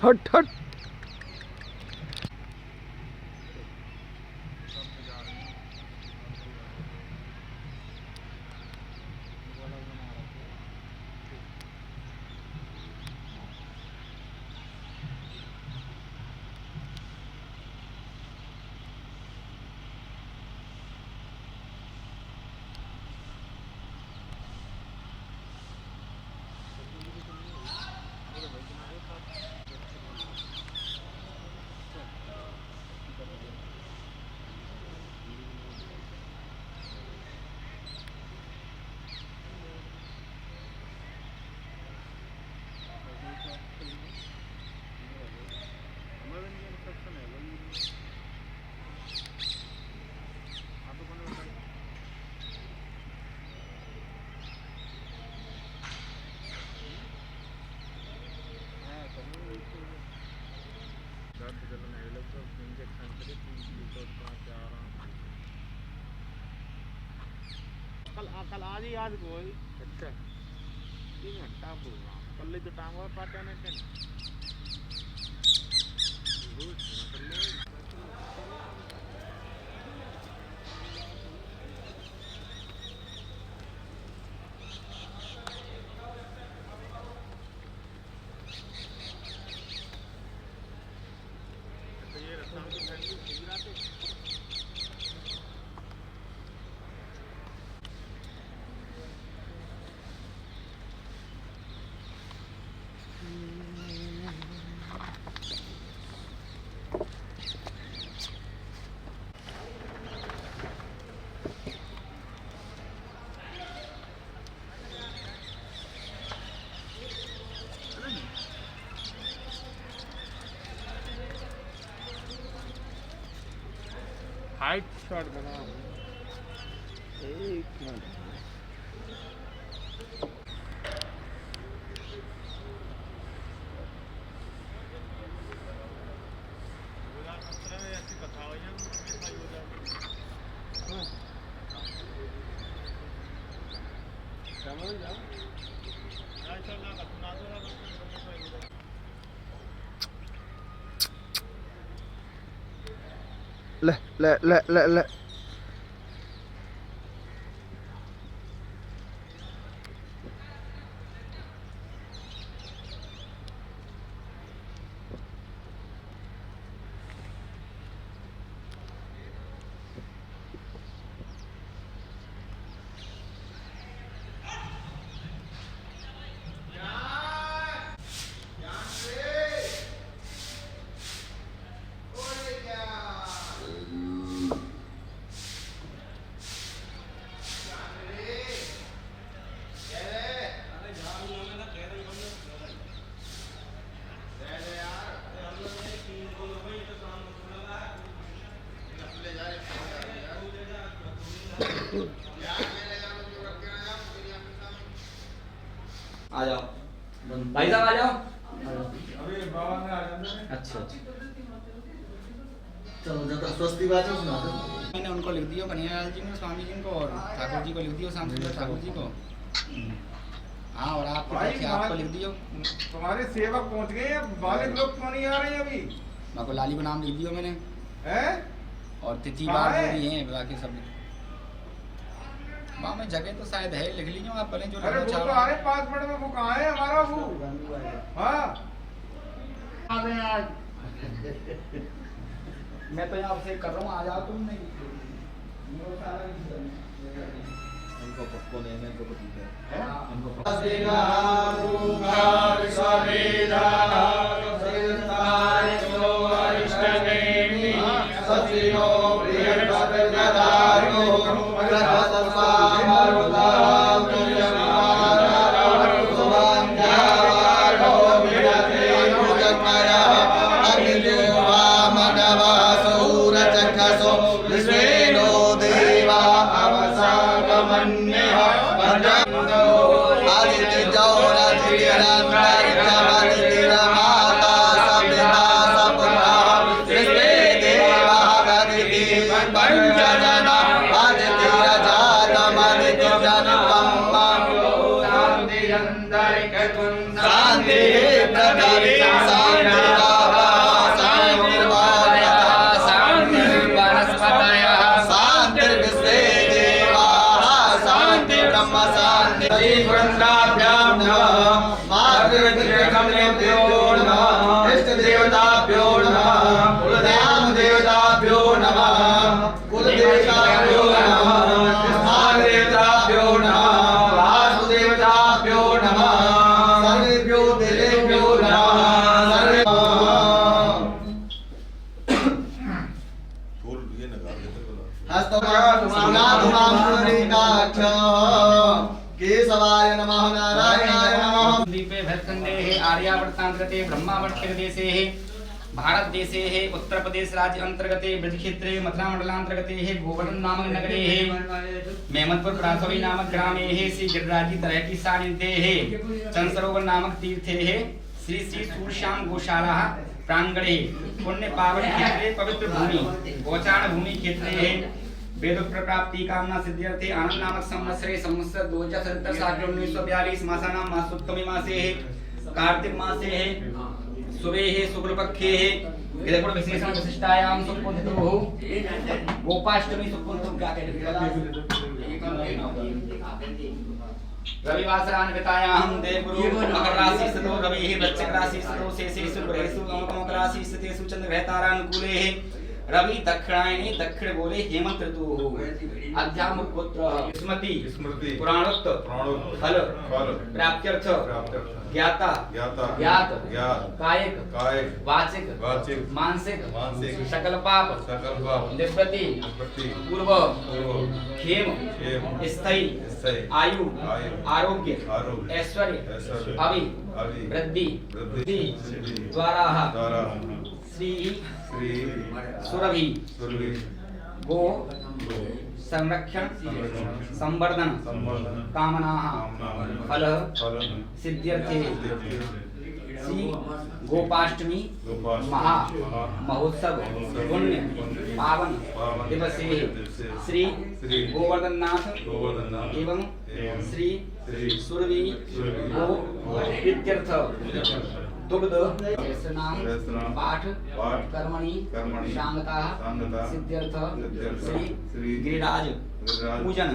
हट हट कल आज ही आज कोई अच्छा 3 घंटा प्रोग्राम कल तो टांग और पाते ने के तो ये रास्ता की फैमिली गुजरात हाइट शॉट बना एक मिनट ऐसी कथा हो ले आ जाओ भाई साहब, आ जाओ। अभी बाबा ने आ जाना है। अच्छा अच्छा चलो जब स्वस्ति वाचन सुना दो। मैंने उनको लिख दिया, कन्हैयालाल जी को, स्वामी जी को और ठाकुर जी को लिख दिया, श्याम सुंदर ठाकुर जी को। हाँ, और आपको लिख दियो। तुम्हारे सेवक पहुंच गए हैं, बालक लोग क्यों नहीं आ रहे हैं अभी? बाको लाली को नाम लिख दियो मैंने, हैं? और तिथि बार जो भी हैं बाकी सब। वहाँ में जगह तो शायद है, लिख लीजिए आप पहले जो अरे वो तो आ रहे 5 मिनट में, वो कहाँ है हमारा वो? हाँ आ गए आज। मैं तो यहाँ से कर रहा हूँ, आ जाओ तुम। नहीं इनको पक्को नहीं है, इनको पता है। इनको पंचजना आज तेरा पृथिवी शान्तिर्वनस्पतयः शान्तिर्विश्वे देवाः शान्ति ब्रह्म शान्ति वृन्दाभ्यां नमः मातृदेवताभ्यो नमः इष्टदेवताभ्यो नमः कुलदेवताभ्यो नमः कुलदेवताभ्यो नमः स्थानदेवताभ्यो नमः वासुदेवताभ्यो नमः सर्वेभ्यो देवेभ्यो नमः सर्वे हस्तमाधुमाधुरीकाक्ष केशवाय नमः नारायणाय नमः द्वीपे भरतखंडे आर्यावर्तांतर्गते ब्रह्मावर्तदेशे भारत देशे उत्तर प्रदेश राज्य अंतर्गते ब्रज क्षेत्रे मथुरा मंडलांतर्गते गोवर्धन नामक नगरे मेमतपुर प्रासवी नामक ग्रामे श्री गिरिराजी तरहटी सानिध्ये चंद्रसरोवर नामक तीर्थे श्री श्री सूर्यश्याम गौशाला प्रांगणे पुण्य पावन क्षेत्रे पवित्र भूमि गोचारण भूमि क्षेत्रे वेद प्राप्ति कामना सिद्ध्यर्थे आनंद नामक संवत्सरे संवत्सर 2077 साल 1942 मासानां मासोत्तमे मासे कार्तिक मासे सुबह शुक्ल पक्षे विदगुण विशेषण विशिष्टायां सुपुंतो गोपाष्टमी सुपुंतो रविवासरान्वितायां देवगुरु मकर राशि स्थितो रविः वृश्चिक राशि स्थितो शेषेषु ग्रहेषु मकर राशि स्थितेषु चंद्रग्रहतारानुकूले रवि दक्षिणायने दक्षिण गोले हेमंत ऋतुः अध्यात्म पुत्र स्मृति पुराणोक्त फल प्राप्त्यर्थ ज्ञाता ज्ञात कायिक वाचिक मानसिक सकल पाप निवृत्ति पूर्व खेम स्थायी आयु आरोग्य ऐश्वर्य अभि वृद्धि द्वारा श्री सुरभि गो संरक्षण संवर्धन कामना फल सिद्ध्यर्थे श्री गोपाष्टमी महा महोत्सव पुण्य पावन दिवसे श्री गोवर्धननाथ एवं श्री सुरभि गो इत्यर्थ दुग्ध स्नान पाठ कर्मणि शांगता सिद्ध्यर्थ श्री गिरिराज पूजन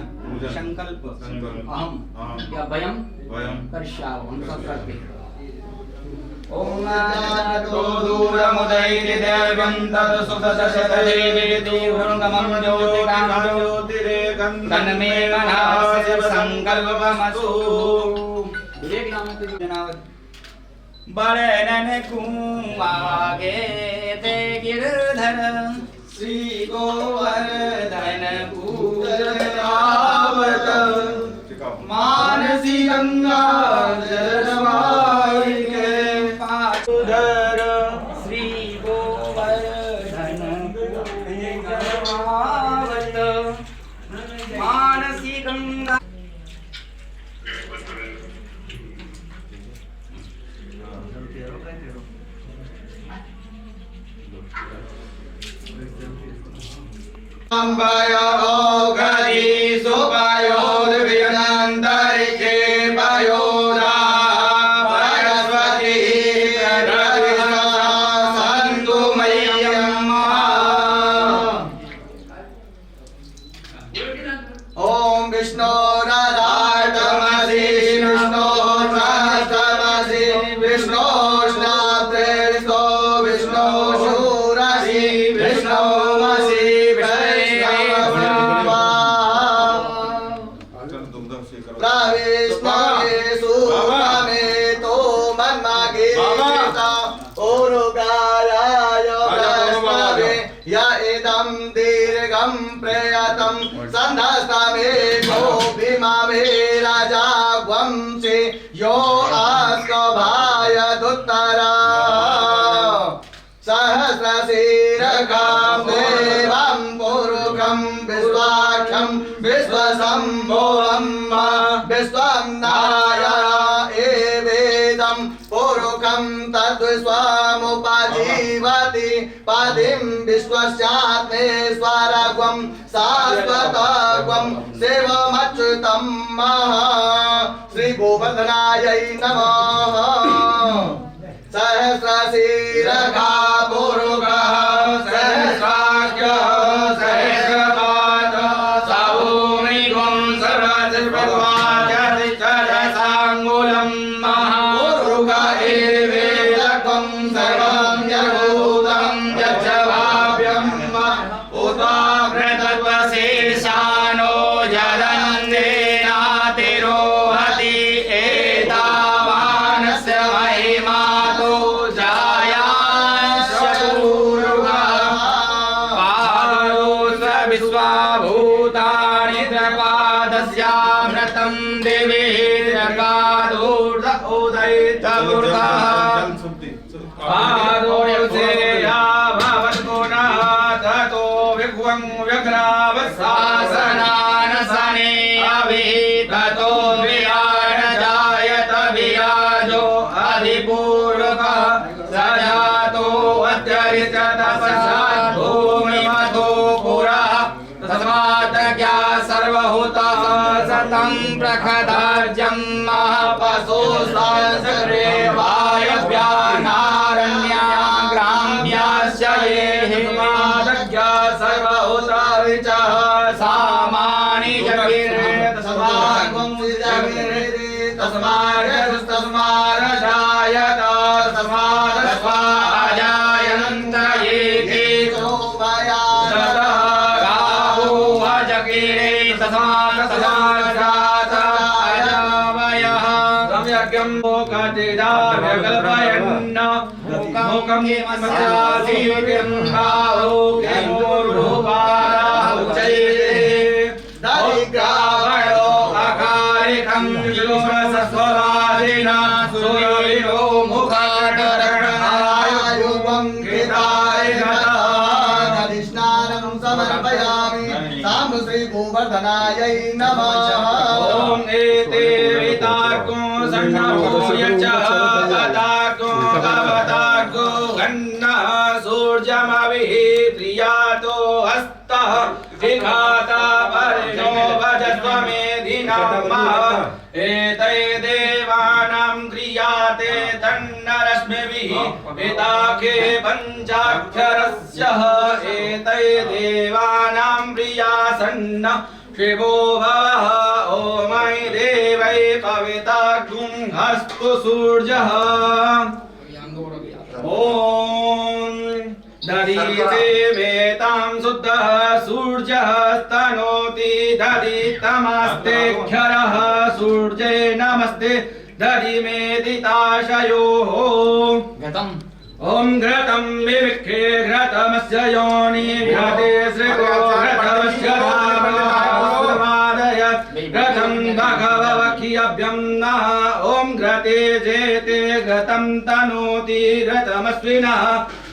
संकल्प अहम या वयम कर्ष्यामः हम सब करते हैं। ओम नातो दूरमुदैति देव्यं तत्सुतदशतदेवीति वृन्दमं ज्योतिकां तन्मे मनः संकल्पमस्तु। बड़नन कुआगे ते गिरधर श्री गोवर्धन पूजनावत मानसी गंगा जलवाई के पाधर Shri Govardhan पूजनावत Mansi Ganga Ambaya ogadi subayod vinantariche payoda parasvati pradvisa santu mayamma. Om Vishnu radhatamasi Vishnu rastamasi Vishnu shnapteristo Vishnu shurasi Vishnu masi प्रवेशु में तो मन्मागे ओरुगाराय प्रस्तावे या इदं दीर्घं प्रयतं संधस्तमे गो भीमा मे राजा वंशे यो अस्कभाय दुत्तरा सहस्रशीर्षं देवं पुरुषं विश्वाक्षं विश्वशम्भुवं विश्वं नारायण एवेदं पुरुषं तद्विश्वमुपजीवति पदिं विश्वस्यात्मेश्वरत्वं शाश्वतत्वं शिवमच्युतं महा श्री गोवर्धनाय नमः। सहस्रशीर्षः पुरुषः सहस्राख्यः सहस्रपादः सौम्यं सर्वजसाङ्गुलं पुरुष एवेदकं सर्वं यभूतं यच्छवाभ्यं उद्वाग्रतत्वशेषानो जलन्देनातिरोहति एतावानस्य महिमातो जायाशूरुः विश्वाभूतानि द्रपादस्यामृतं देवी द्रपादोर्ध उदयितमूर्धः पादोर्यसेया भवद्गुणः ततो विघ्वं व्यग्रावशासनानसने अविहिततो विहारजायत विराजो अधिपूर्वकः स जातो अत्यरिचतपश्चात् भूमिमतो पुरः तस्मात् ज्ञा सर्वभूतः सतं प्रखदार्जं महपशुस्तासरे वायव्यानारण्या ग्राम्याश्च ये हिमादज्ञा सर्वभूतारिचः सामानि जगिरे तस्मार्जस्तस्मार्जायत तस्मादस्वाजायन्त ये केचो गावोह जगिरे तस्मादस्वाजात अजावयः सम्यग्यं मोकटिदाव्यकल्पयन् मोकं मस्यासीव्यं भावो किमूर्धोपादाः उच्यते दरिग्रावणो अकारिकं योरसस्वरादिना सूर्यो मुखाटरणायुवं कृताय गतः नदिस्नानं समर्पयामि साम श्री गोवर्धनायै नमः ॐ एते विताको सन्नभूयच्चः अताको भवताको गन्नः सूर्यमविः प्रियातो हस्तः विघाता परिणो भजस्वमेधिनामः एतै देवानां क्रियाते तन्नरश्मिभिः एताके पञ्चाक्षरस्य एतै देवानां प्रियासन्न शिवो भवः ओमै देवै कविताग्ं हस्तु सूर्यः ॐ दधीते वेतां शुद्धः सूर्यः स्तनोति दधितमस्तेऽक्षरः सूर्ये नमस्ते दधिमेदिताशयोः गतम् ॐ घृतं विविक्खे घृतमस्य योनि घृते श्रितो घृतमस्य धामादय घृतं भगवखियभ्यं नः ॐ घृते जेते घृतं तनोति घृतमश्विनः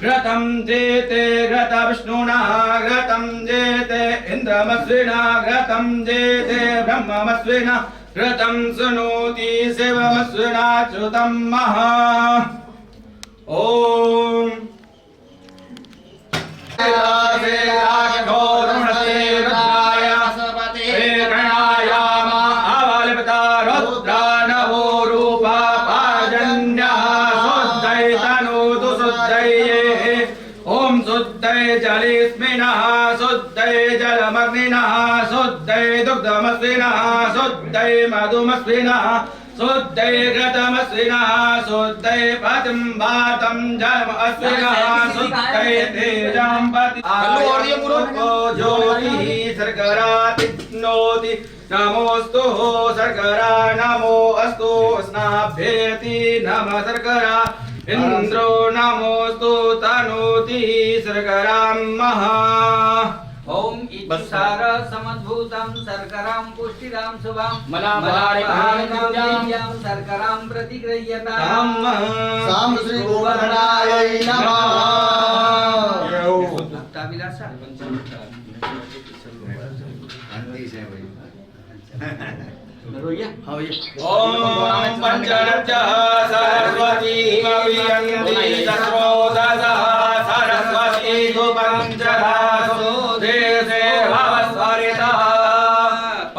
घृतं जेते घृतविष्णुनः घृतं जेते इन्द्रमश्विनः घृतं जेते ब्रह्ममश्विनः घृतं शृणोति शिवमश्विनाच्युतं महा ॐ शुद्धै जलेस्मिनः शुद्धै जलमग्निनः शुद्धै दुग्धमस्विनः शुद्धै मधुमस्विनः शुद्धै घृतमस्विनः शुद्धै पतिं वातं जलमस्विनः शुद्धै तेजाम्पति ज्योतिः सर्गरातिनोति नमोऽस्तु सर्गरा नमो अस्तु स्नाभ्येति नमः सर्गरा इंद्रो नमोस्तु तनोति सर्गरां महा ओम इच्छार समद्भूतं सर्करां पुष्टिरां शुभां मलाभारिकां सर्करां प्रतिगृह्यताम् साम श्री गोवर्धनायै नमः भक्ताभिलाषा ओम पंचरजः सरस्वती अभियन्ति तस्रोदसः सरस्वती पंचधासु देशे भवस्वरितः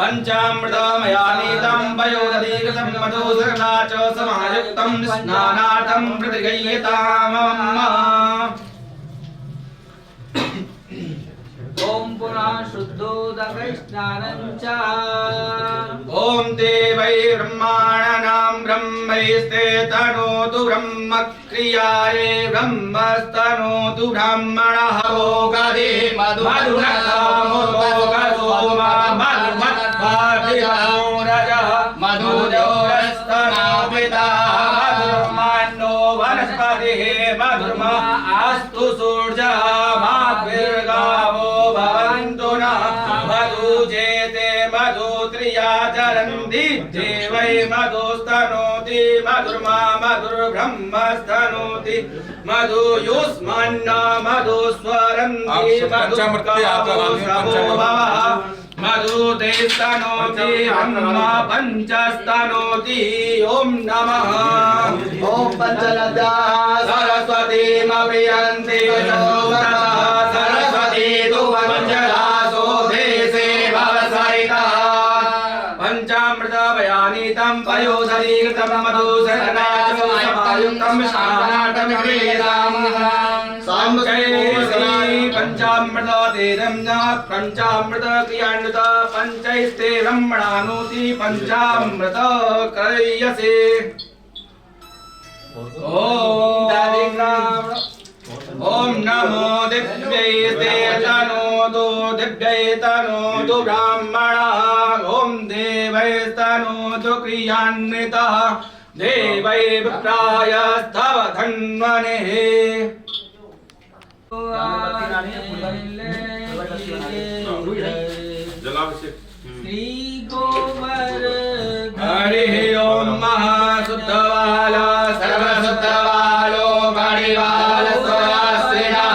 पञ्चामृतमयानीतं पयोदधिकृतं मधुसर्णा च समायुक्तं स्नानार्थं प्रतिगृह्यताम्। ओम पुनः शुद्धोदकस्नानं च। ओम देवै ब्रह्माणानां ब्रह्मैस्ते तनोतु ब्रह्मक्रियायै ब्रह्मस्तनोतु ब्राह्मणः। ओगदे मधुरकामोगसोमा मधुमत्भाभिरजः मधुजोरस्तनापिता मधुर्मान्नो वनस्पतिः मधुर्मा अस्तु सूर्यः माद्भिर्गावो भवन्तु नः। मधुजेते मधुत्रिया चरन्ति देवै मधुस्तनोति मधुर्मा मधुर्ब्रह्मस्तनोति मधुयुष्मन्न मधुस्वरन्ति मधुतेस्तनोति ब्रह्म पञ्चस्तनोति। ओम नमः। ओम पंचनद्याः सरस्वतीमभियन्ति सरस्वती तु पञ्चदासो देशे भवसरितः। पञ्चामृतमयानीतं पयोदधिकृतं मधुसर्णायुक्तं स्नानार्थं क्रियतामः। पञ्चामृततेजं पञ्चामृत क्रियान्वित पञ्चैस्ते ब्रह्मणानुति पञ्चामृत क्रियसे। ओम नमो दिव्यैस्ते तनोतु ब्राह्मणः। ओम देवैस्तनोतु क्रियान्वितः देवै विप्रायस्तव धन्वनेः। श्री गोवर हरि ओम महाशुद्धवाला सर्वशुद्धवालो मणिवाल स्वस्तिनः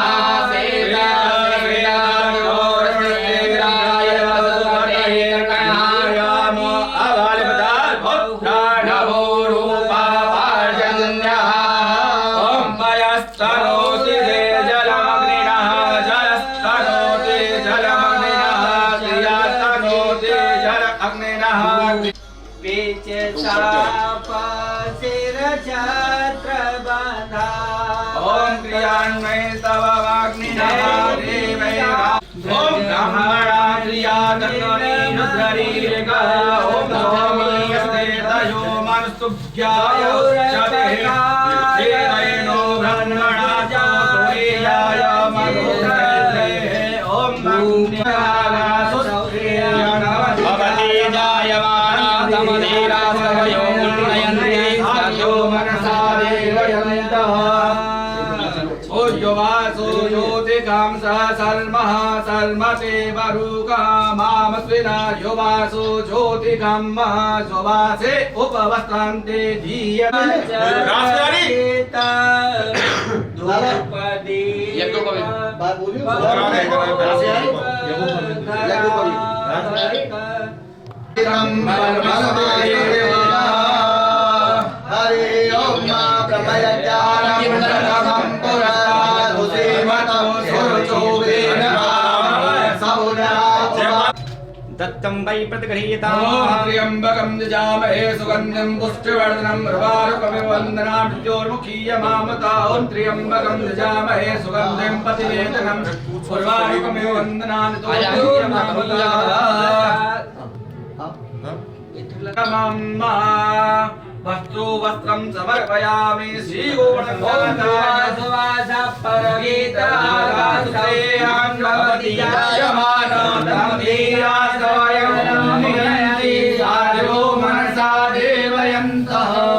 ओम क्रियान्वय तव वाग्निनः देवै ओम ब्रह्मणा क्रिया तन्वने रुद्ररीरिकः। ओम सोमीयस्ते तयो मनस्तुभ्याय उच्यते देवैनो ब्रह्मणा च तुरीयाय मधुरैः। ओम भगवती जायमाना तमधीरा सर्वयो उन्नयन्ते साध्यो मनसा देवयन्तः। वासो ज्योतिकां सहसर्मः सर्मते वरुकः मामस्विना योवासो ज्योतिकां महासुवासे उपवस्तान्ते हरि ओम दत्तं वै प्रतिगृह्यताम्। त्र्यम्बकं यजामहे सुगन्धिं पुष्टिवर्धनं उर्वारुकमिव वन्दनां ज्योर्मुखीयमामता। ॐ त्र्यम्बकं यजामहे सुगन्धिं प्रतिवेदनं उर्वारुकमिव वन्दनानि वस्त्रो वस्त्रं समर्पयामि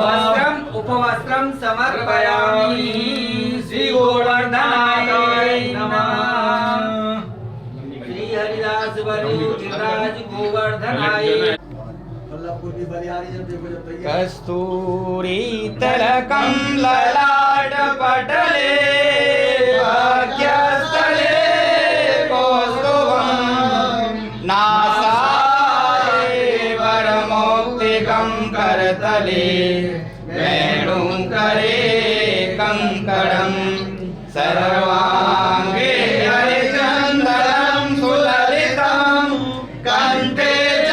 वस्त्रम् उपवस्त्रं समर्पयामि श्री गोवर्धनाय नमः। श्री हरिदास बलु गिरिराज गोवर्धनाय। कस्तूरी तिलकं ललाटपटले भाग्यस्थले कौस्तुभं नासाय वरमौक्तिकं करतले वेणुकरे कंकणं सर्वाङ्गे हरिचन्दनं सुललितं कण्ठे च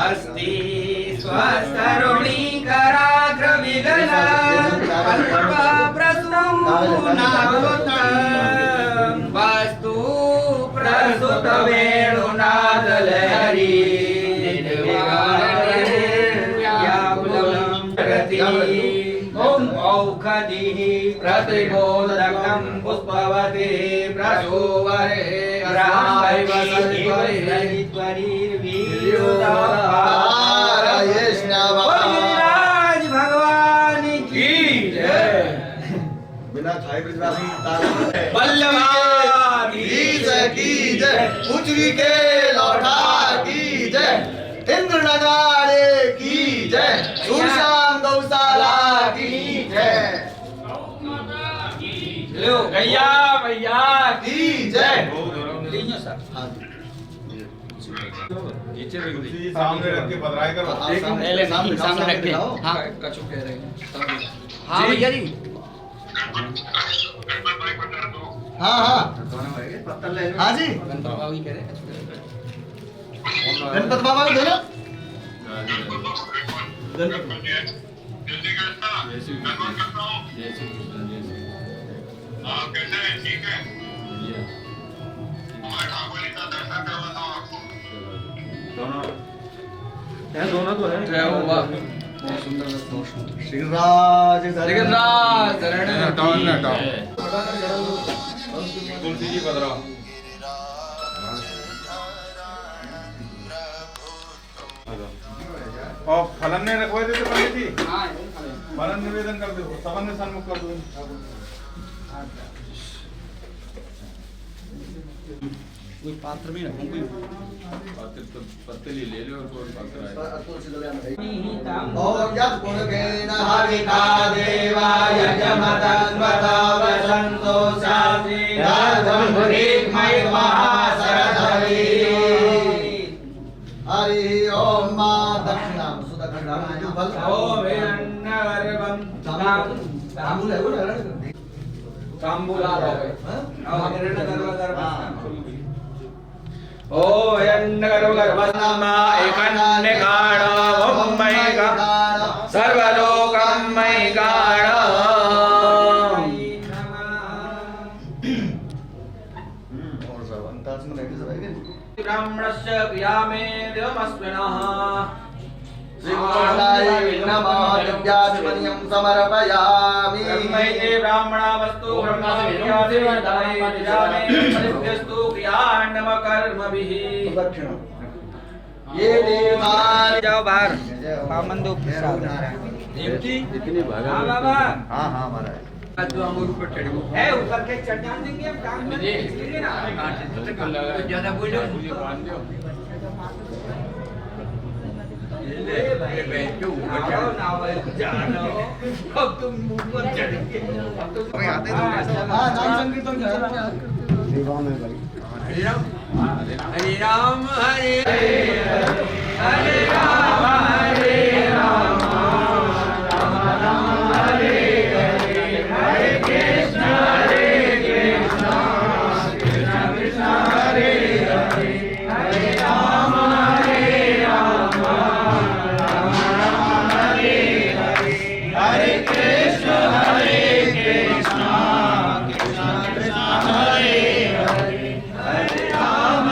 अस्ति स्वस्तरुणीकराग्रविगला कल्पप्रसूनावृतं वस्तु प्रसुत वेणुनादलहरी निर्व्याकुलं प्रति ॐ औषधिः प्रतिबोधकं पुष्पवते प्रचोवरे गिरिराज भगवान की जय। बिना खाए ब्रजवासी बल्लभा की जय, उचरी के लौटा की जय, इंद्र नगाड़े की जय, सुरश्याम गौशाला की जय, लो गैया भैया की जय। हाँ जी। सामने रख के बदराई करो। सामने रख के हाँ कछु कह रहे हैं हाँ भैया जी हाँ हाँ हाँ जी, गणपत बाबा ही कह रहे हैं गणपत बाबा को देना। दोनों तो है। जय हो वाह श्रीराज जगन्नाथ तुलसी जी बदराओ। और फलन ने रखवाए थे पंडित जी, हाँ फलन निवेदन कर दो, सबन ने सन्मुख कर दो। कोई पात्र में रखूं कोई पत्तली ले लो और पात्र हविका देवाय जमदन्वता वसन्तो शास्त्री राजम्भुरिक्मय महासरधरी। हरि ओम मा दक्षिणाम सुदक्षिणाम फल ओम हिरण्यगर्भं तांबूल है वो ना तांबूला रोगे ओ हिरण्यगर्भगर्भनामा एकन्यकाण ओम मयिका सर्वलोकं मयिकाण और सब अंतास में रहते सब आएंगे। ब्राह्मणस्य क्रियामेदमस्मिनः विघ्नमादित्यात्मनियं समर्पयामि। ब्रह्मैते ब्राह्मणावस्तु ब्रह्मादित्यास्तु क्रियाण्डम कर्मभिः दक्षिणा ये देवानि जाओ बाहर पामन दो प्रसाद इतनी भागा हाँ बाबा हाँ हाँ हमारा है। जो हम ऊपर चढ़े है ऊपर के चढ़ जान देंगे हम काम में इसलिए ना ज्यादा बोलो अब तुम ऊपर चढ़ेंगे हाँ नाम संकीर्तन कर हरे राम हरे हरे राम हरे राम राम राम हरे हरे हरे कृष्ण कृष्ण कृष्ण हरे हरे हरे राम राम हरे हरे हरे कृष्ण कृष्ण कृष्ण कृष्ण हरे हरे हरे राम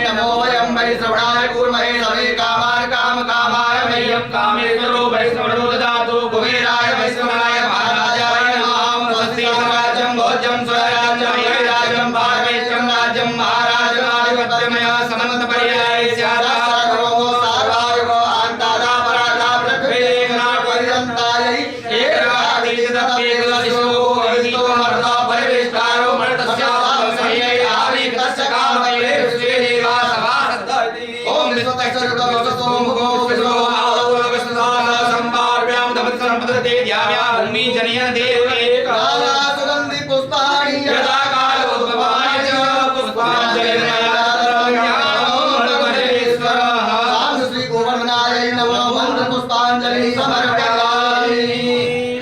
नमो वयं वै श्रवणाय कुर्महे सवे कामान् कामकामाय मह्यं कामेश्वरो वैष्णवो ददातु कुबेराय वैष्णवाय महाराजाय नमः स्वस्ति स्वराज्यं भोज्यं स्वराज्यं यज्ञराज्यं पारमेष्ठं राज्यं महाराजनाधिपत्यमय समन्तपर्याय स्यात् सर्वो आन्तादा परादा पृथ्वीना पर्यन्ताय एकरादिशतप्येकदिशो विदितो मर्दा परिवेष्टारो मर्तस्यां समये आविकस्य कामये श्रीदेवा सभासद्दति ओम विश्वतैश्वर्यतो मुखो विश्वो आलो विश्वदान संपार्व्यां दमत्संपदते ध्याया भूमि जनयन देवे काला सुगंधि पुष्पाणि यदा कालोद्भवाय च पुष्पाञ्जलिर्मयातरज्ञानोर्गणेश्वरः राम श्री गोवर्धनाय नमः मंत्र पुष्पांजलि समर्पयामि।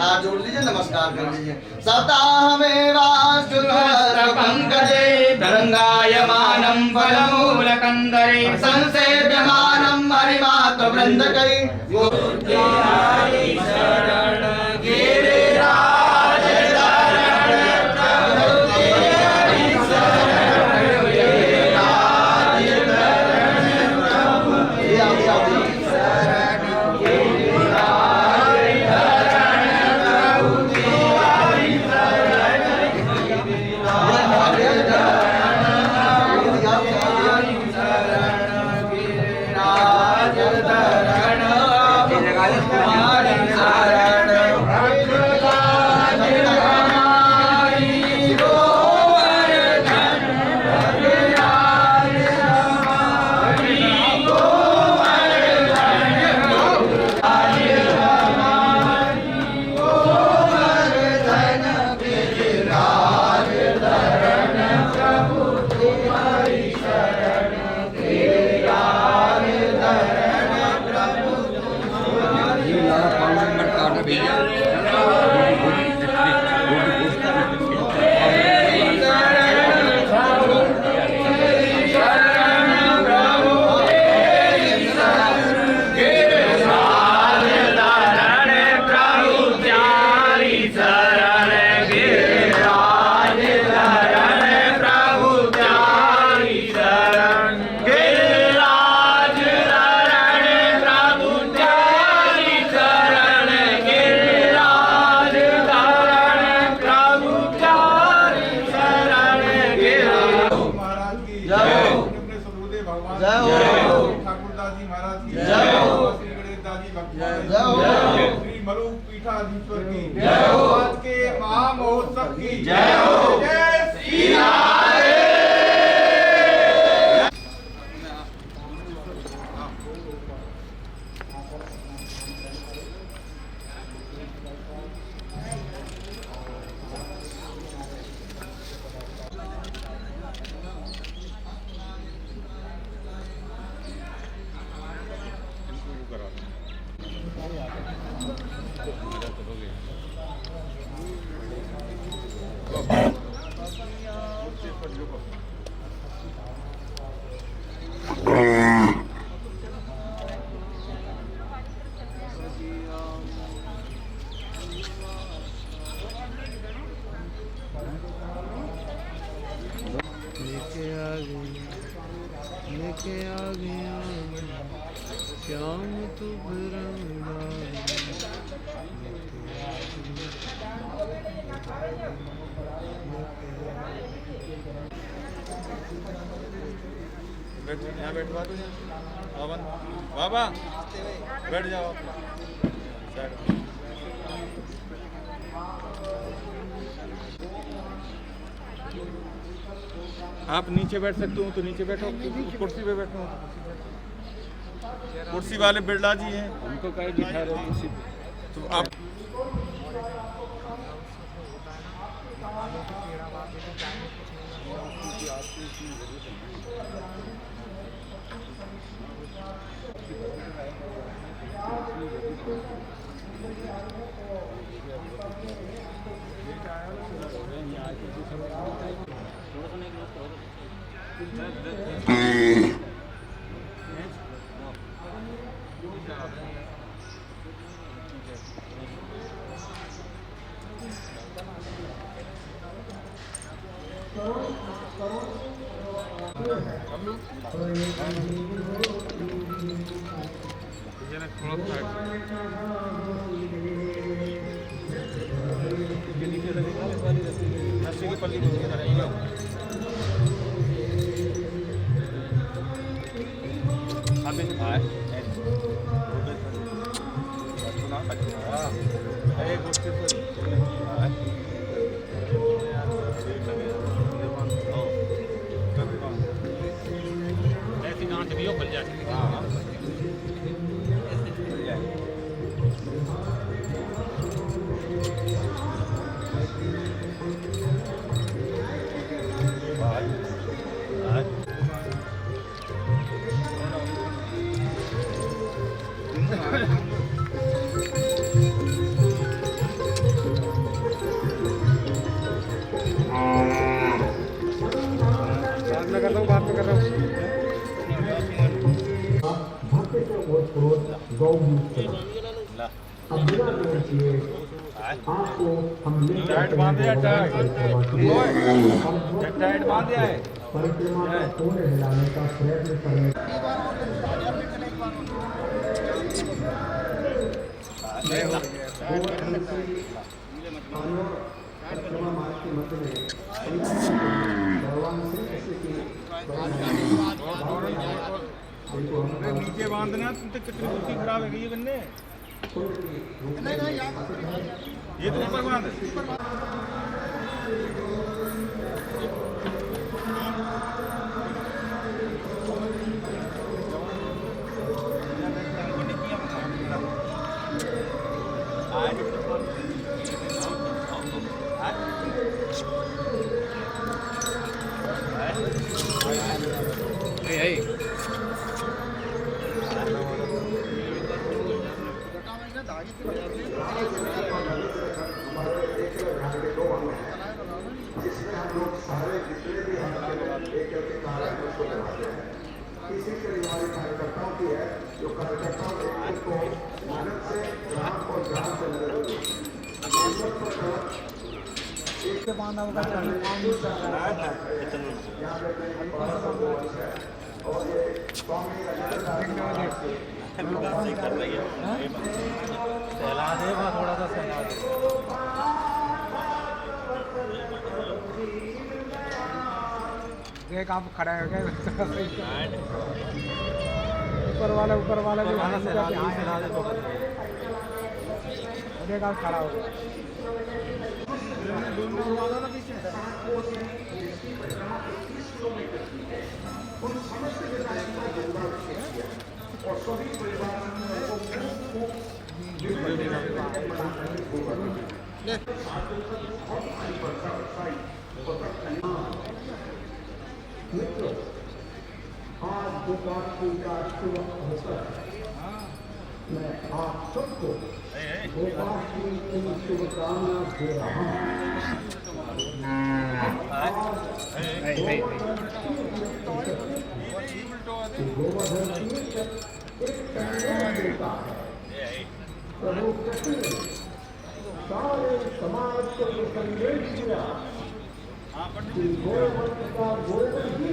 हाथ जोड़ लीजिए, नमस्कार कर लीजिए। सप्ताहमेवाश्रुतः पंकजे तरंगायमानं फलमूलकन्दरे संसेव्यमानं हरिमात्र वृन्दकै शरण गिरिराज श्री मलुक पीठाधीश्वर की जय हो। आज के महामहोत्सव की जय हो। जय श्री लेके आ गया श्याम तू यहाँ बैठवा दो पवन बाबा बैठ जाओ। आप नीचे बैठ सकते हो तो नीचे बैठो, कुर्सी पे बैठो। कुर्सी वाले बिरला जी हैं, उनको कहीं बिठा रहे कुर्सी पे, तो आप जरा थोड़ा सा रस्सी की पल्ली दूसरी तरह ही लो अभी आए एक गोष्टी ऐसी गांठ भी हो खुल जाती है टाइट बांध दिया टाइट बांध दिया है नीचे बांधना तुम तो कितनी बुद्धि खराब है ये बन्ने ये तो ऊपर बांध सहला दे थोड़ा सा सहला दे एक आप खड़ा है क्या ऊपर वाला जो खाना से सहला दे तो एक आप खड़ा हो आज गोपाष्टमी का शुभ अवसर मैं आप सबको गोपाष्टमी की शुभकामना दे रहा हूँ। गोवर्धन एक संदेश देता है। प्रभु कृष्ण ने सारे समाज को संदेश दिया कि गोवंश का गोबर ही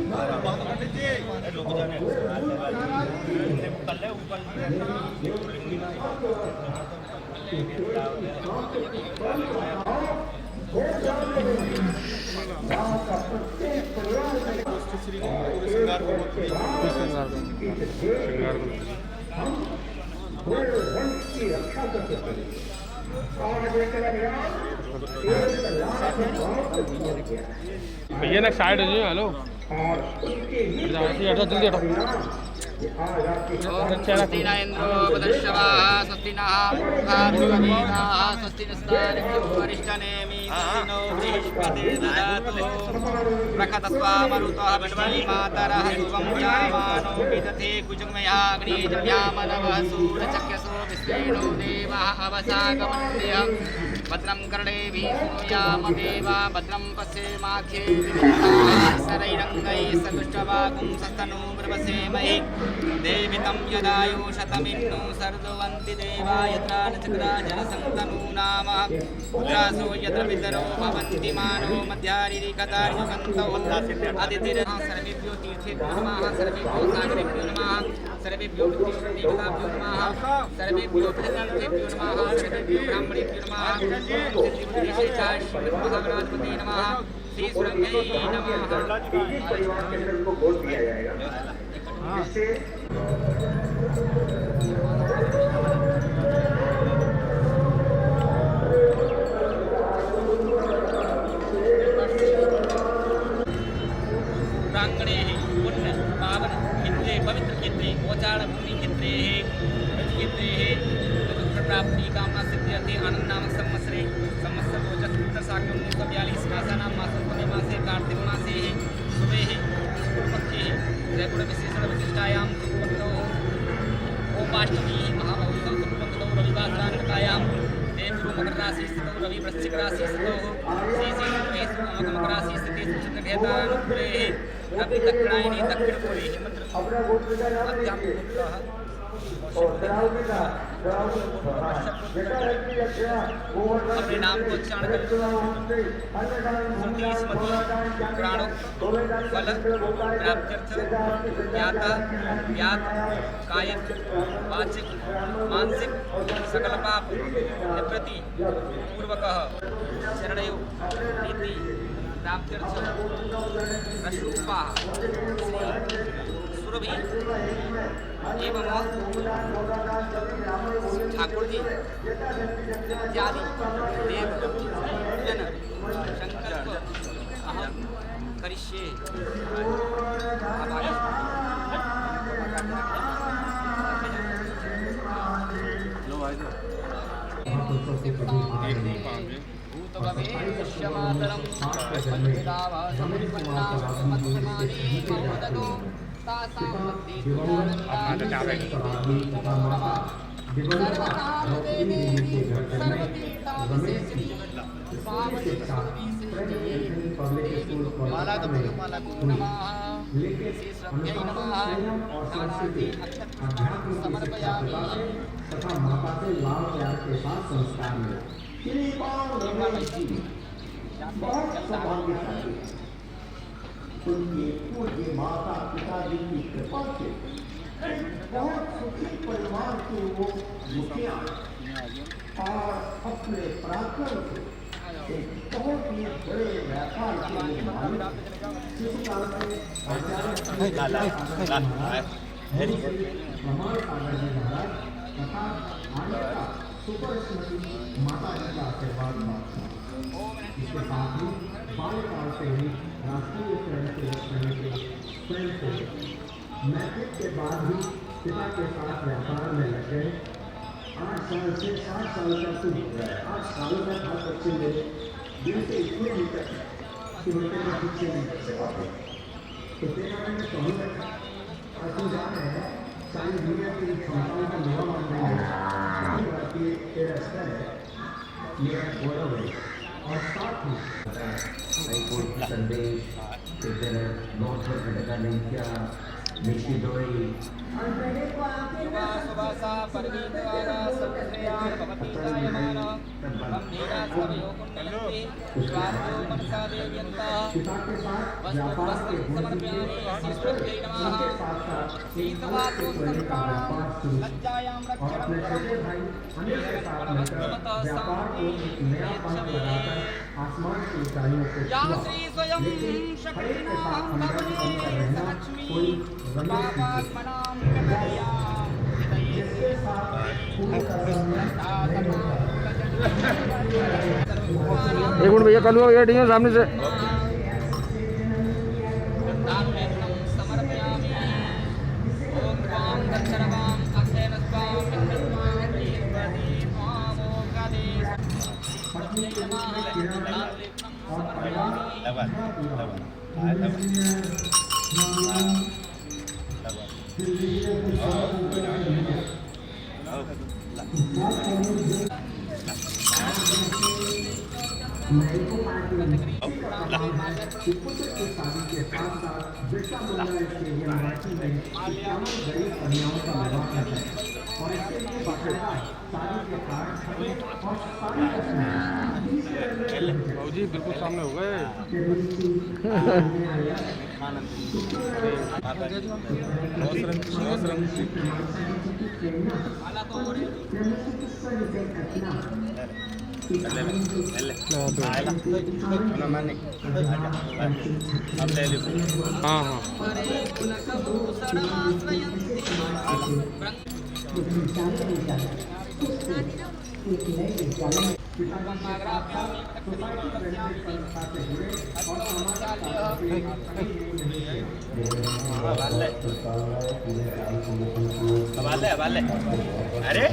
की रक्षा कर सकते भैया ना साइड हो जाओ हेलो जल्दी हटो स्वस्ति न इंद्रो वदर्शवाः स्वस्ति नः पूर्वा स्वस्ति नस्तार्क्ष्यो वरिष्ठनेमि स्वस्ति नो बृहस्पतिर्दधातु प्रखतस्वा मरुतः विश्वनि मातरः शुभं जायमानो विदधे कुजमयाग्निजम्यामनवः सूरचक्षसो विश्वेनो देवः अवसागमन्त्यः भद्रं कर्णेभिः शृणुयामदेवा भद्रं पश्येमाख्ये शरैरङ्गैः सदुष्टवागुं सस्तनूं प्रवसेमहि देवितं यदायु शतमिन्नु सर्दुवन्ति देवा यत्र नचक्रा जनसन्तनूनाम उद्रासो यत्र पितरो भवन्ति मानो मध्यारिकतार्युकन्तौ अदितिरः सर्वेभ्यो तीर्थेभ्यो नमः सर्वेभ्यो सागरेभ्यो नमः सर्वेभ्यो देवताभ्यो नमः सर्वेभ्यो प्रजापतिभ्यो नमः सर्वेभ्यो ब्राह्मणेभ्यो नमः महागणाधिपते नमः श्री सुरंगे नमः को बोल दिया जाएगा जिससे प्रांगणे पुण्य पावन क्षेत्रे पवित्र क्षेत्रे गोचार भूमि क्षेत्रे प्राप्ति कामना सिद्ध्यर्थे आनंद नामक संवत्सरे संवत्सर 2042 मासानां मासोत्तमे मासे कार्तिक मासे शुभे पूर्वपक्षे त्रैगुण विशेषण विशिष्टायां सुपक्तौ ओमाष्टमी महामहोत्सव सुपक्तौ रविवासरान्तायां देवगुरु मकर राशि स्थितौ रवि वृश्चिक राशि स्थितौ शेषे मकर राशि स्थिते चंद्रभेदानुकूले रवि दक्षिणायने दक्षिणपूर्वे मध्यां अपने नाम को उच्चारण करें श्रुति स्मृति पुराणों फल प्राप्त्यर्थ ज्ञाता ज्ञात कायक वाचिक मानसिक सकल पाप निवृत्ति पूर्वकः शरणयो नीति प्राप्त्यर्थ रसूपा श्री सुरभि एवं ठाकुर जी इत्यादि देव पूजन संकल्प अहम करिष्ये भूतभवेश्यमातरं तथा माता से लाभ प्यार के साथ संस्कार मिले। बहुत सौभाग्यशाली उनके पूज्य माता पिताजी की कृपा से बहुत सुखी परिवार के वो मुखिया और अपने पराक्रम से एक बहुत ही बड़े व्यापार के लिए मालिक जिस काल से आचार्य प्रमाण सागर जी महाराज तथा आनंदा सुपर स्मृति माता जी का आशीर्वाद मांगता। इसके साथ ही बाल्यकाल से ही राष्ट्रीय स्वयंसेवक संघ के स्वयंसेवक मैट्रिक के बाद ही पिता के साथ व्यापार में लग गए। 8 साल से 7 साल तक 8 सालों तक हर बच्चे ने दिल से इतने भी तक कि बेटे को ठीक से नहीं कर पाते। तो तेरा मैंने कहूँ और तुम जान है सारी दुनिया की क्षमताओं का मेरा मान नहीं है तेरा स्तर है मेरा गौरव है और साथ ही संदेश नोट पर भटका नहीं क्या निश्चितोई सुभासा परवीतवादा सर्वश्रेयान् भवति जायमानः गम्भीरा सवयो कुण्डलन्ति स्वादो मनसा देव्यन्तः वस्तु समर्पयामि श्रीस्वभ्यै नमः शीतवातोत्तरकाणां लज्जायां रक्षणं या श्री स्वयं शक्तिनां भवने लक्ष्मी पापात्मनां एक मिनट भैया कल ये डी सामने से समर्पयामि ओम त्वां दक्षरवां अक्षेन स्वां विष्णुवां प्रियवती त्वामोगदे मेडिको पार्टी टिप्पू के शादी के साथ साथ बिरसा मुंडा स्टेडियम रांची में 51 गरीब कन्याओं का विवाह करते हैं और इसके लिए बाकायदा शादी के कार्ड और सारी रस्में जी बिल्कुल सामने हो गए। हाँ हाँ अरे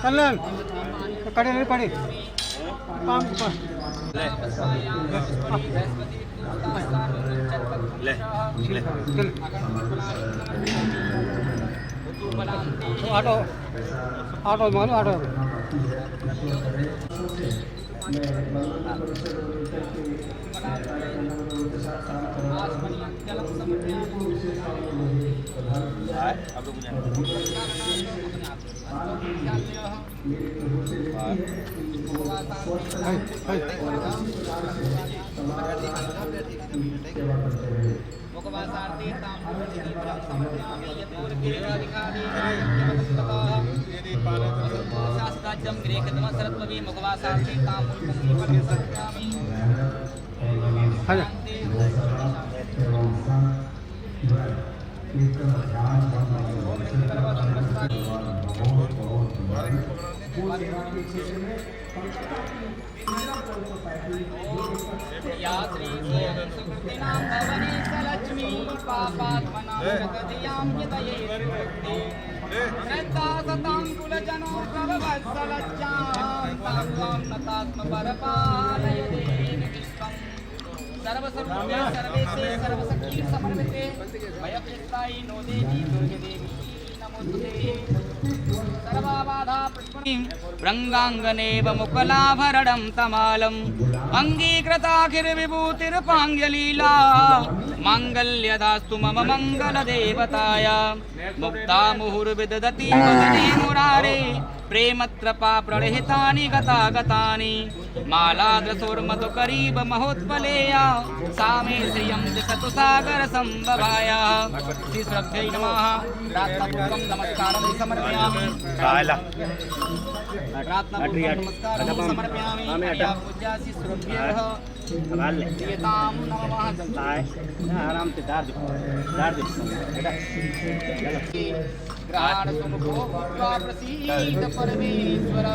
कल्याण कड़े नहीं पड़े काम पर ले ले ऑटो ऑटो मानो ऑटो रंगांगनेव मुकलाभरणं तमालम् अंगीकृताखिर्विभूतिर्पाङ्ग्यलीला माङ्गल्यदास्तु मम मङ्गलदेवताय मुक्ता मुहुर्विदधति वदने मुरारे प्रेमत्रपा प्रणहितानि गतागतानि मालाद्रसोर्मधुकरीब महोत्पलेया सा मे श्रियं दिशतु सागर संभवाय श्री श्रद्धै नमः प्रार्थनापूर्वकं नमस्कारं समर्पयामि प्रार्थनापूर्वकं नमस्कारं समर्पयामि पूज्यासि श्रद्धेयः प्रियतां नमः आराम से दार दे ग्रहण सुमुखो भूत्वा प्रसीद परमेश्वर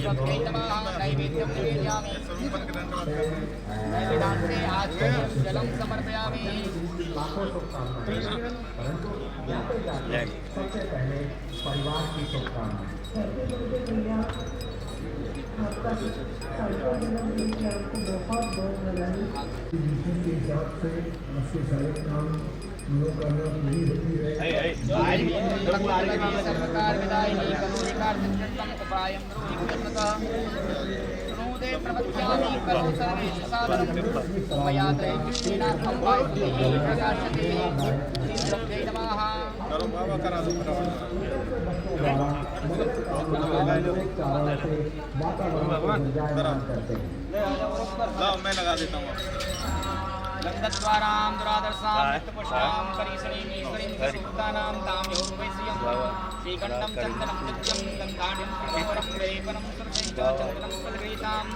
श्रद्धै नमः नैवेद्यं निवेदयामि नैवेद्यान्ते आचमनीयं जलं समर्पयामि सबसे पहले परिवार की शुभकामनाएं सर्वकार विदायिनी कलुषिकार्थं उपायं शृणुते प्रवक्ष्यामि करो सर्वेषु साधनं मया त्रैगुण्यार्थं वायुः प्रकाशते श्रीश्रद्धै नमः चलो बाबा करा दो लाओ मैं लगा देता हूँ लब्धद्वारां दुरादर्शां वित्तपुष्पां करीषणीमीश्वरीं सुतानां तां यो वैश्यं श्रीकण्ठं चन्दनं नित्यं गन्धाढ्यं कृतवरं लेपनं सर्वैः चन्दनं फलगृहीताम्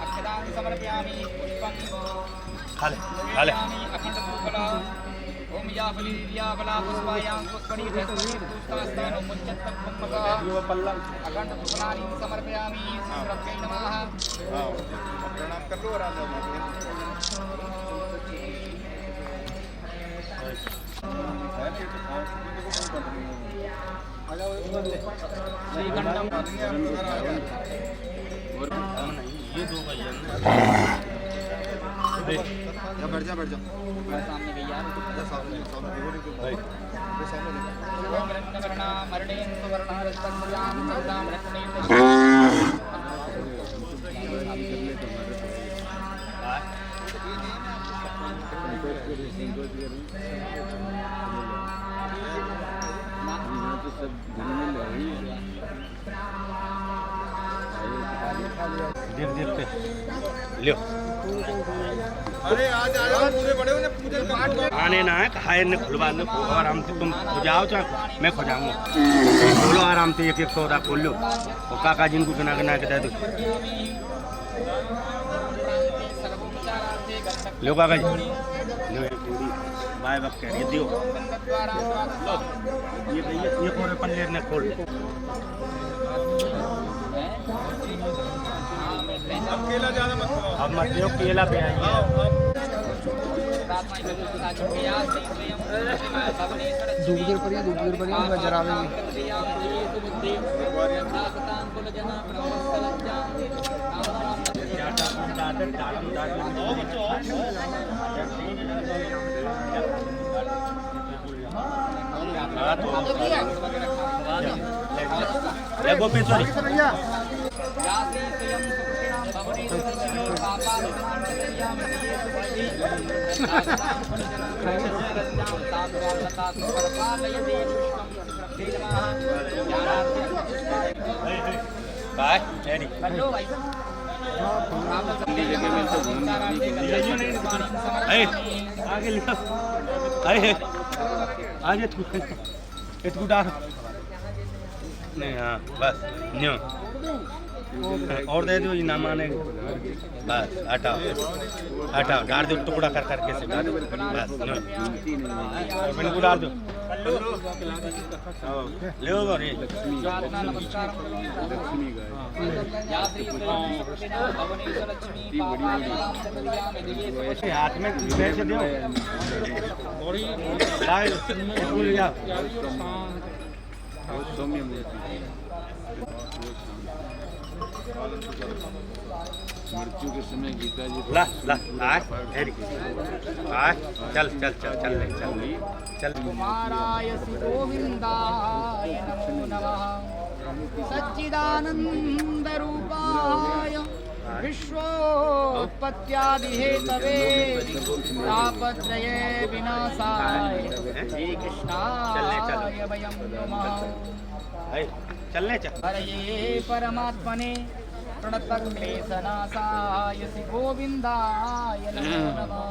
अक्षतां समर्पयामि पुष्पं समर्पयामि अखण्डधूपला ओम याफलीर्याफला पुष्पायां पुष्पणी पुष्पास्तानो मुच्यत्तकुम्भकः अखण्डधूपलानि समर्पयामि श्रीश्रद्धै नमः प्रणाम कर लो राजा श्रीकण्ठं ये दो भैया बैठ जा सामने गैया देख पे लियो अरे आज आया पूरे बड़े उन्हें पूजन पाठ आने ना है खाए ने खुलवा लो आराम से तुम खुजाओ चाहे मैं खुजाऊंगा बोलो आराम से एक एक सौदा खोल लो और काका जिनको गिना गिना के दे दो लो काका जी लो एक पूरी बाय वक्त कह रही दियो ये पूरे पल्ले ने खोल अब केला ज्यादा मत खाओ अब मत दियो केला पे आइए दूर पर जरावेंगे गोपेश्वरी बाय रेडी आगे लिखो अरे आगे तू डाल नहीं हाँ बस न्यो और दे दो ना माने बस हटाओ हटाओ डाल दो टुकड़ा कर करके से डाल दो बस न्यो को डाल दो ले लो रे हाथ में पैसे दो भूल जाओ मृत्यु के समय गीता जी ला ला आय आय चल चल चल चल ले चल चल कुमाराय गोविंदाय नमो नमः सच्चिदानंद रूपाय विश्वोत्पत्त्यादिहेतवे तापत्रये विनाशाय श्री कृष्णाय वयं नमः चलने चल हरये परमात्मने प्रणतक्लेशनाशाय श्री गोविंदाय नमो नमः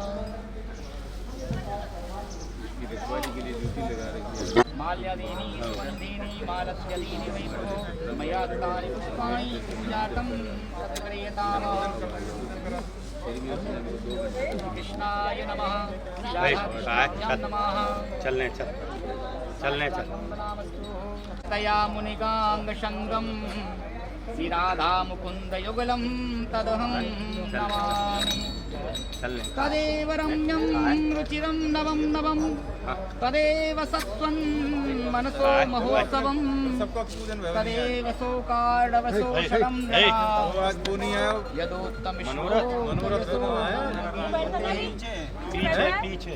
माल्यादीनि सुगन्धीनि मालस्यदीनि वै प्रभो मया दत्तानि पुष्पाणि पूजार्थं तत्क्रियताम् कृष्णाय नमः नमः चलने चल चलने चल तया मुनिगांगशंगम श्री राधा मुकुंद युगलम तदहं नमामि चलने तदेव रम्यं रुचिरं नवं नवं तदेव सत्त्वं मनसो महोत्सवं तदेव शोकार्णवशोषणं आज पूनी है यदोत्तम पीछे पीछे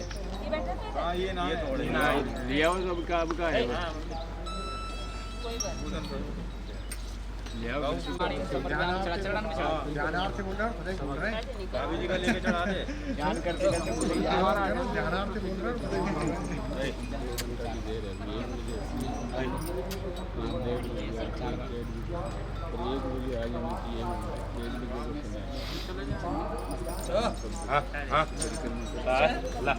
हाँ ये ना लिया हो सबका अब का है ध्यानार्थ बोल रहा है भाभी जी का लेके चढ़ा दे ध्यान करते करते ध्यानार्थ बोल रहा हाँ हाँ ला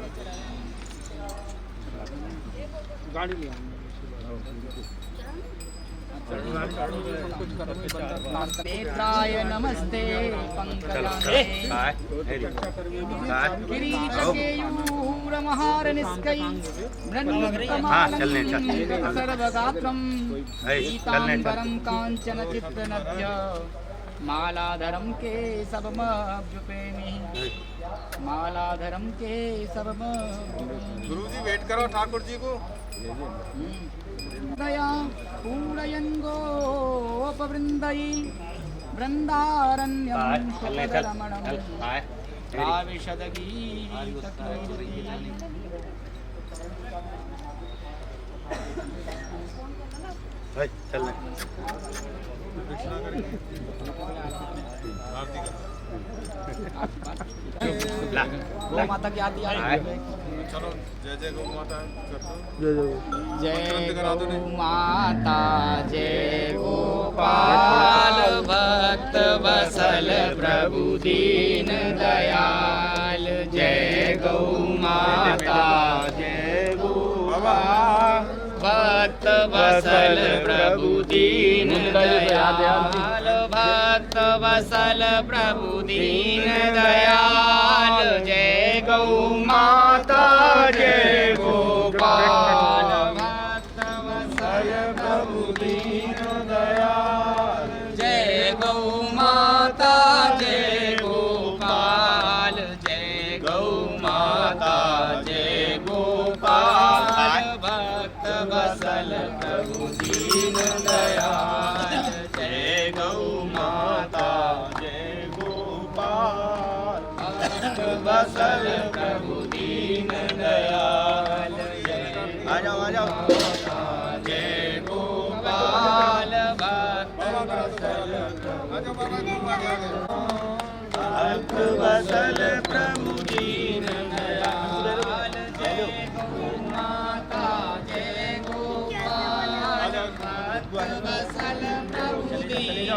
गाड़ी लिया नेत्राय नमस्ते पंकजाय किरीटकेयूरमहारनिस्कै मृण्मयकमालं सर्वगात्रं पीताम्बरं काञ्चनचित्रनभ्य मालाधरं केशवमभ्युपेमि मालाधरं केशवमभ्युपेमि। गुरुजी वेट करो ठाकुर जी को दया पूरयन् गोपवृन्दै वृंदारण्यं चल सुखदरमणं आए भाविषदगीतकीर्तनीम् चल ला गौ माता की आरती आ रही है। चलो जय जय गौ माता जय गौ माता जय गोपाल भक्त वसल प्रभु दीन दयाल जय गौ माता जय गोपाल भक्त वसल प्रभु दीन दयाल भक्त वसल प्रभु दीन दयाल जय गौ माता जय गोपाल भक्त वसल प्रभु दीन दयाल जय गौ माता जय गोपाल जय गौ माता जय गोपाल भक्त वसल प्रभु दीन दयाल जय गौ माता जय गोपाल भक्त वसल प्रभु दीन दयाल आ जाओ जय गोपाल भक्त वसल भक्त वसल प्रभु दीन दयाल जय गौ माता जय गोपाल भक्त वसल प्रभु दीन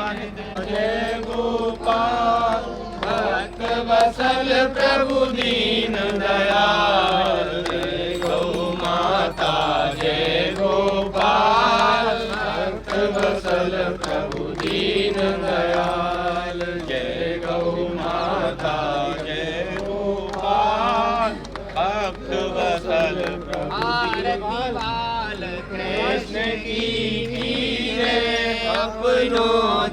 जय गोपाल भक्त वसल प्रभु दीन दयाल जय गौ माता जय गोपाल भक्त वसल प्रभु दीन दयाल जय गौ माता जय गोपाल भक्त वसल प्रभु बाल कृष्ण की जय अपनो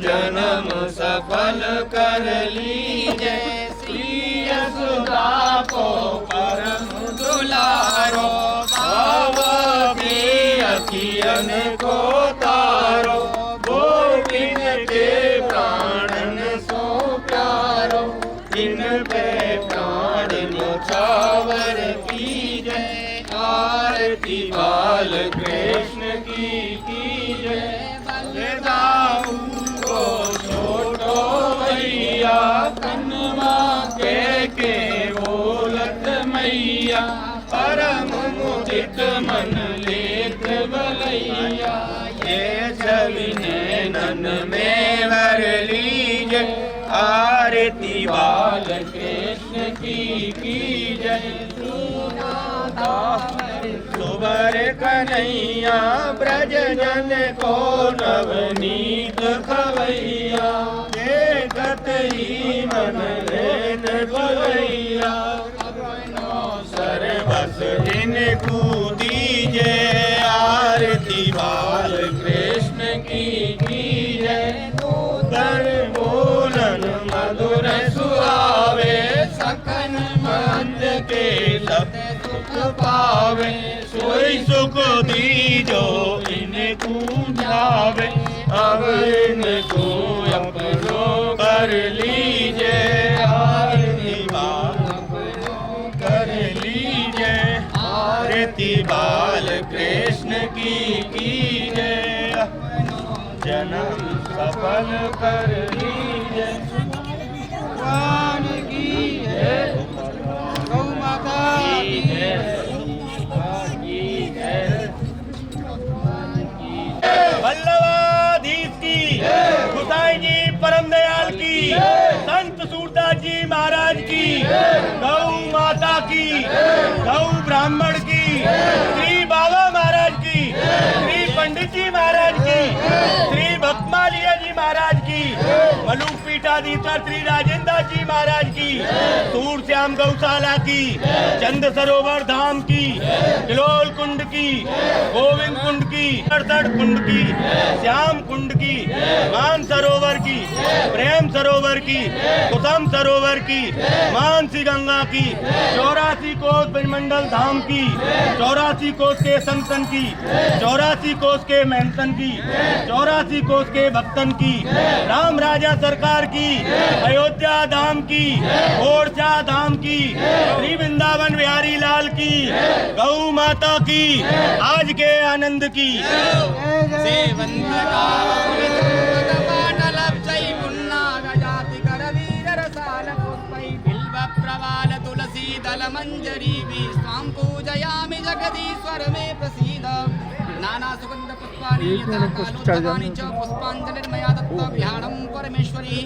जन्म सफल कर लीजे श्री यशोदा को परम दुलारो भाव के अखियन को तारो गोविंद के प्राणन सो प्यारो इन पे प्राण न्योछावर की जय आरती बाल कृष्ण की जय बलदाऊ को छोटो भैया कन्वा के बोलत मैया परम मुदित मन लेत बलैया ये छवि नैनन में भर लीजे आरती बाल कृष्ण की जय सुबर कन्हैया ब्रज जन को नवनीत खवैया देखत ही मन लेन भवैया सर्वस इन दीजे आरती बाल कृष्ण की जय नूतन बोलन मधुर सुहावे सकन मंद के सब सुख पावे सोई सुख दीजो इनको जावे अब इनको अपनो कर लीजे आरती बाल कर लीजे आरती बाल कृष्ण की जय जन्म सफल कर लीजे भगवान की जय गौ माता की जय वल्लभाधीश की गोसाई जी परम दयाल की संत सूरदास जी महाराज की गौ माता की गौ ब्राह्मण की श्री बाबा महाराज की श्री पंडित जी महाराज की श्री भक्तमालिया जी महाराज की मलूक पीठाधीश्वर श्री राजेंद्र जी महाराज की सूर श्याम गौशाला की चंद सरोवर धाम की किलोल कुंड की गोविंद कुंड की सड़सठ कुंड की श्याम कुंड की मान सरोवर की प्रेम सरोवर की कुसुम सरोवर की मानसी गंगा की 84 कोस ब्रजमंडल धाम की 84 कोस के संतन की 84 कोस के मेहनतन की 84 कोस के भक्तन की राम राम महाराजा सरकार की, अयोध्या धाम की, ओरछा धाम की, श्री वृंदावन बिहारी लाल की, गौ माता की, आज के आनंद की। तुलसी दल मंजरी स्वाम पूजयामि जगदीश्वर में प्रसीद नाना सुगंध पुष्पाणि यथा कालोत्पन्नानि च पुष्पाञ्जलिर्मया दत्त्वा विहारं परमेश्वरी।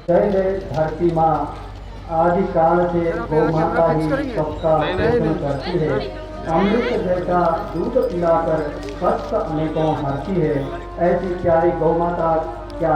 जय जय धरती माँ, आदि काल से गौ माता ही सबका पोषण करती है। अमृत जैसा दूध पिलाकर कष्ट अनेकों हरती है। ऐसी प्यारी गौ माता क्या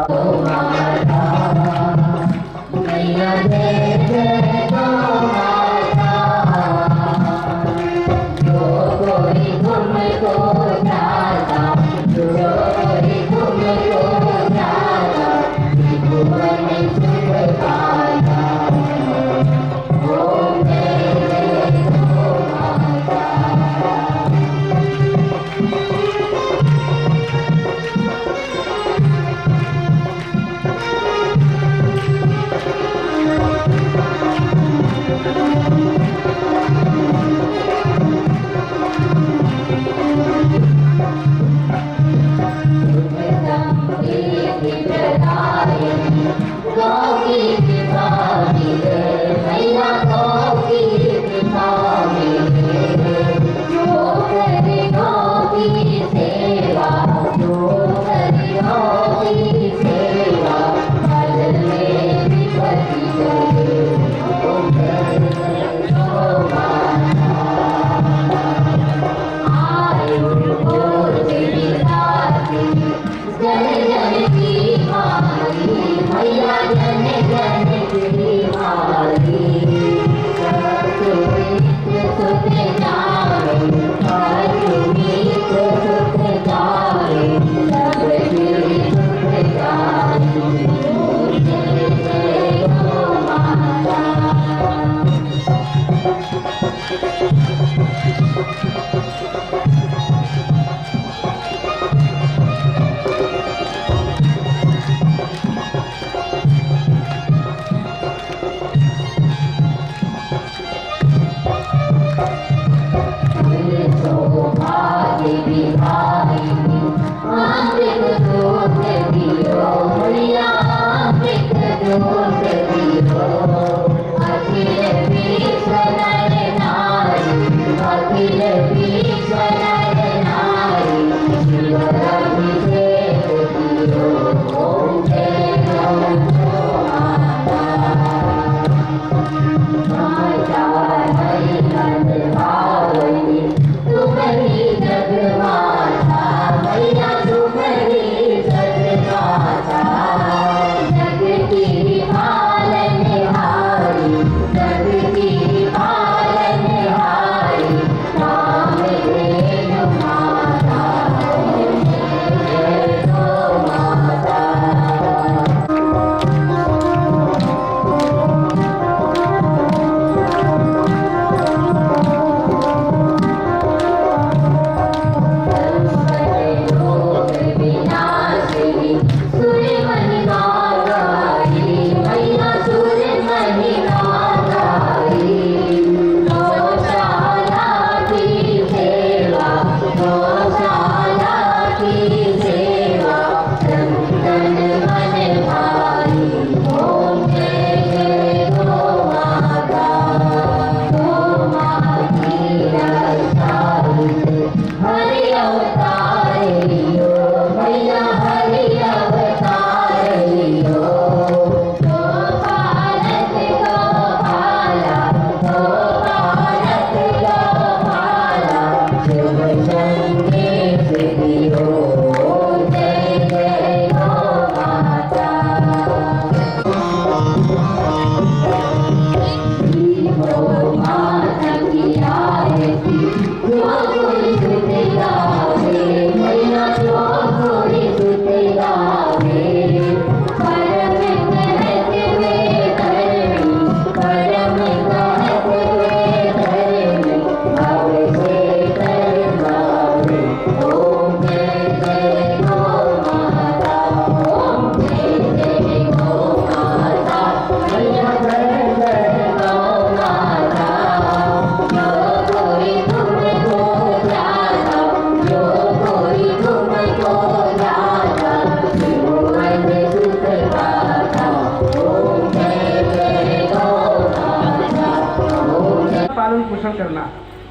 पालन पोषण करना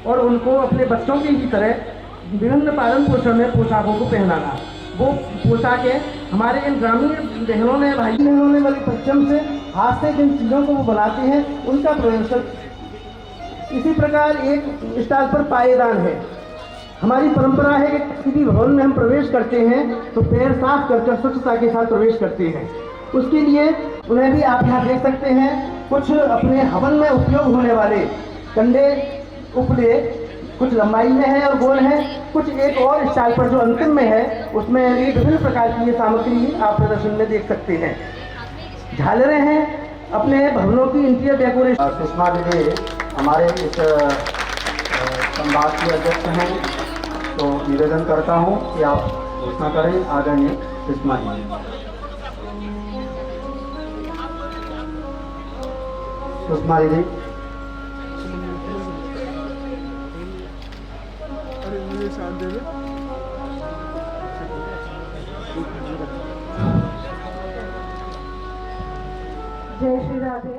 और उनको अपने बच्चों की ही तरह विभिन्न पालन पोषण में पोशाकों को पहनाना। वो पोशाकें हमारे इन ग्रामीण बहनों ने भाई में होने वाली परिश्रम से हाथ से जिन चीज़ों को वो बनाते हैं उनका प्रदर्शन। इसी प्रकार एक स्टाइल पर पायदान है। हमारी परंपरा है कि किसी भी भवन में हम प्रवेश करते हैं तो पैर साफ कर स्वच्छता के साथ प्रवेश करते हैं। उसके लिए उन्हें भी आप यहाँ देख सकते हैं कुछ अपने हवन में उपयोग होने वाले कंडे उपले कुछ लंबाई में है और गोल है, कुछ एक और स्टाइल पर जो अंतिम में है उसमें भी विभिन्न प्रकार की ये सामग्री आप प्रदर्शन में देख सकते हैं। झालरें हैं अपने भवनों की इंटीरियर डेकोरेशन। सुषमा दीदी हमारे इस संवाद के अध्यक्ष हैं, तो निवेदन करता हूं कि आप घोषणा करें। आदरणीय सुषमा जी। सुषमा दीदी। जय श्री राधे।